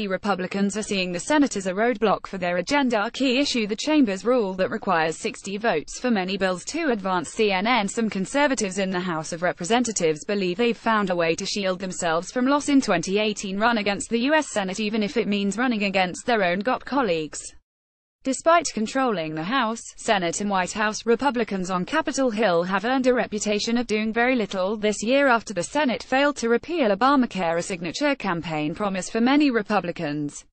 Republicans are seeing the Senate as a roadblock for their agenda. A key issue: the chamber's rule that requires 60 votes for many bills to advance. CNN. Some conservatives in the House of Representatives believe they've found a way to shield themselves from loss in 2018 run against the U.S. Senate, even if it means running against their own GOP colleagues. Despite controlling the House, Senate and White House, Republicans on Capitol Hill have earned a reputation of doing very little this year after the Senate failed to repeal Obamacare, a signature campaign promise for many Republicans.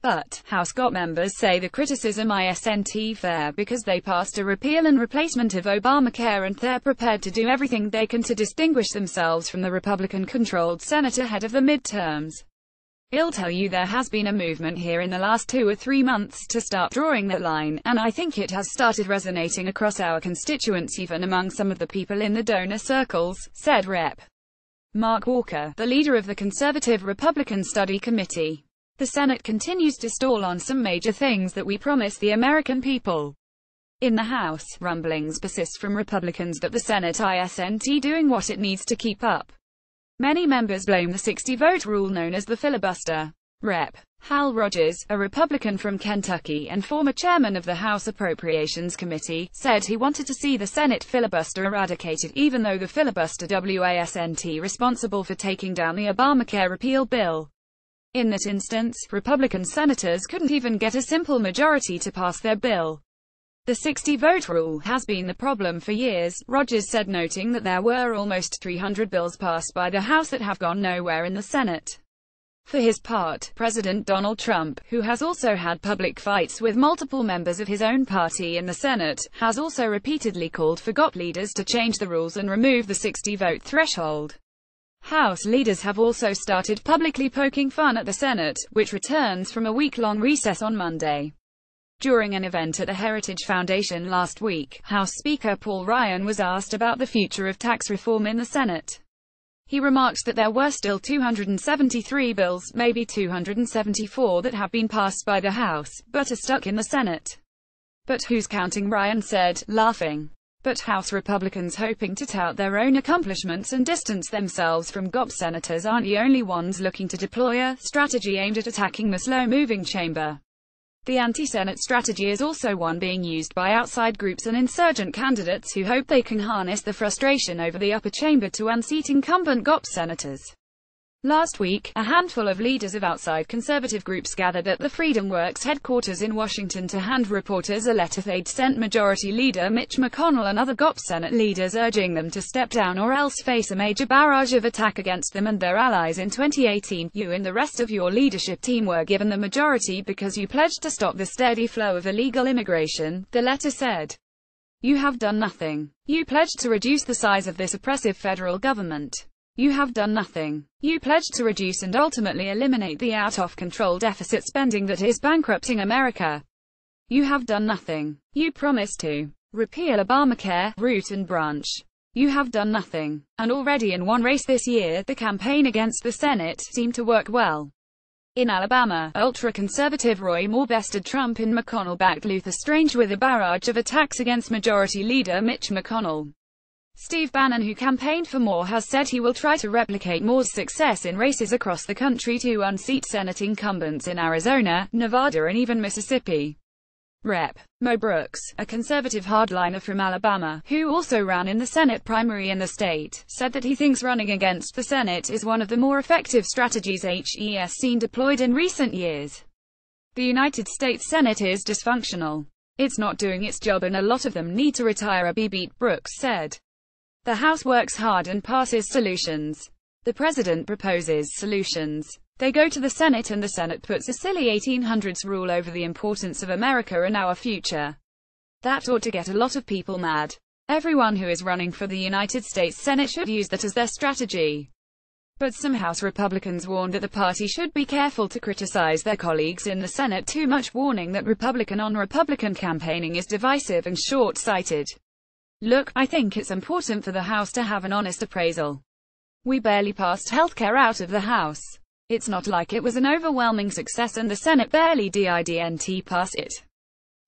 But House GOP members say the criticism isn't fair because they passed a repeal and replacement of Obamacare, and they're prepared to do everything they can to distinguish themselves from the Republican-controlled Senate ahead of the midterms. I'll tell you, there has been a movement here in the last 2 or 3 months to start drawing that line, and I think it has started resonating across our constituents, even among some of the people in the donor circles, said Rep. Mark Walker, the leader of the Conservative Republican Study Committee. The Senate continues to stall on some major things that we promised the American people. In the House, rumblings persist from Republicans that the Senate isn't doing what it needs to keep up. Many members blame the 60-vote rule known as the filibuster. Rep. Hal Rogers, a Republican from Kentucky and former chairman of the House Appropriations Committee, said he wanted to see the Senate filibuster eradicated, even though the filibuster wasn't responsible for taking down the Obamacare repeal bill. In that instance, Republican senators couldn't even get a simple majority to pass their bill. The 60-vote rule has been the problem for years, Rogers said, noting that there were almost 300 bills passed by the House that have gone nowhere in the Senate. For his part, President Donald Trump, who has also had public fights with multiple members of his own party in the Senate, has also repeatedly called for GOP leaders to change the rules and remove the 60-vote threshold. House leaders have also started publicly poking fun at the Senate, which returns from a week-long recess on Monday. During an event at the Heritage Foundation last week, House Speaker Paul Ryan was asked about the future of tax reform in the Senate. He remarked that there were still 273 bills, maybe 274, that have been passed by the House, but are stuck in the Senate. But who's counting? Ryan said, laughing. But House Republicans hoping to tout their own accomplishments and distance themselves from GOP senators aren't the only ones looking to deploy a strategy aimed at attacking the slow-moving chamber. The anti-Senate strategy is also one being used by outside groups and insurgent candidates who hope they can harness the frustration over the upper chamber to unseat incumbent GOP senators. Last week, a handful of leaders of outside conservative groups gathered at the Freedom Works headquarters in Washington to hand reporters a letter they'd sent Majority Leader Mitch McConnell and other GOP Senate leaders, urging them to step down or else face a major barrage of attack against them and their allies in 2018. You and the rest of your leadership team were given the majority because you pledged to stop the steady flow of illegal immigration, the letter said. You have done nothing. You pledged to reduce the size of this oppressive federal government. You have done nothing. You pledged to reduce and ultimately eliminate the out-of-control deficit spending that is bankrupting America. You have done nothing. You promised to repeal Obamacare, root and branch. You have done nothing. And already in one race this year, the campaign against the Senate seemed to work well. In Alabama, ultra-conservative Roy Moore bested Trump in McConnell-backed Luther Strange with a barrage of attacks against Majority Leader Mitch McConnell. Steve Bannon, who campaigned for Moore, has said he will try to replicate Moore's success in races across the country to unseat Senate incumbents in Arizona, Nevada and even Mississippi. Rep. Mo Brooks, a conservative hardliner from Alabama, who also ran in the Senate primary in the state, said that he thinks running against the Senate is one of the more effective strategies he's seen deployed in recent years. The United States Senate is dysfunctional. It's not doing its job and a lot of them need to retire, beat Brooks said. The House works hard and passes solutions. The President proposes solutions. They go to the Senate and the Senate puts a silly 1800s rule over the importance of America and our future. That ought to get a lot of people mad. Everyone who is running for the United States Senate should use that as their strategy. But some House Republicans warned that the party should be careful to criticize their colleagues in the Senate too much, warning that Republican-on-Republican campaigning is divisive and short-sighted. Look, I think it's important for the House to have an honest appraisal. We barely passed healthcare out of the House. It's not like it was an overwhelming success and the Senate barely didn't pass it.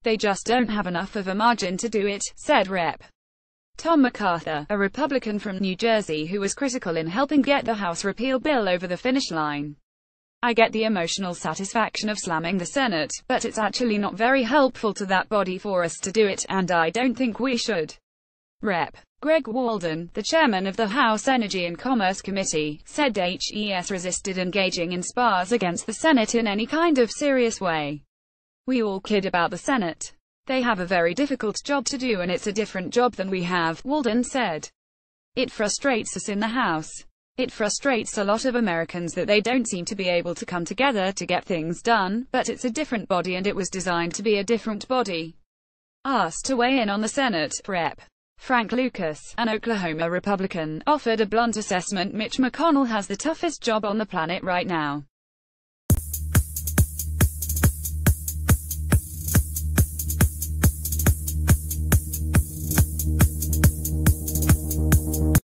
They just don't have enough of a margin to do it, said Rep. Tom MacArthur, a Republican from New Jersey who was critical in helping get the House repeal bill over the finish line. I get the emotional satisfaction of slamming the Senate, but it's actually not very helpful to that body for us to do it, and I don't think we should. Rep. Greg Walden, the chairman of the House Energy and Commerce Committee, said HES resisted engaging in spars against the Senate in any kind of serious way. We all kid about the Senate. They have a very difficult job to do and it's a different job than we have, Walden said. It frustrates us in the House. It frustrates a lot of Americans that they don't seem to be able to come together to get things done, but it's a different body and it was designed to be a different body. Asked to weigh in on the Senate, Rep. Frank Lucas, an Oklahoma Republican, offered a blunt assessment: Mitch McConnell has the toughest job on the planet right now.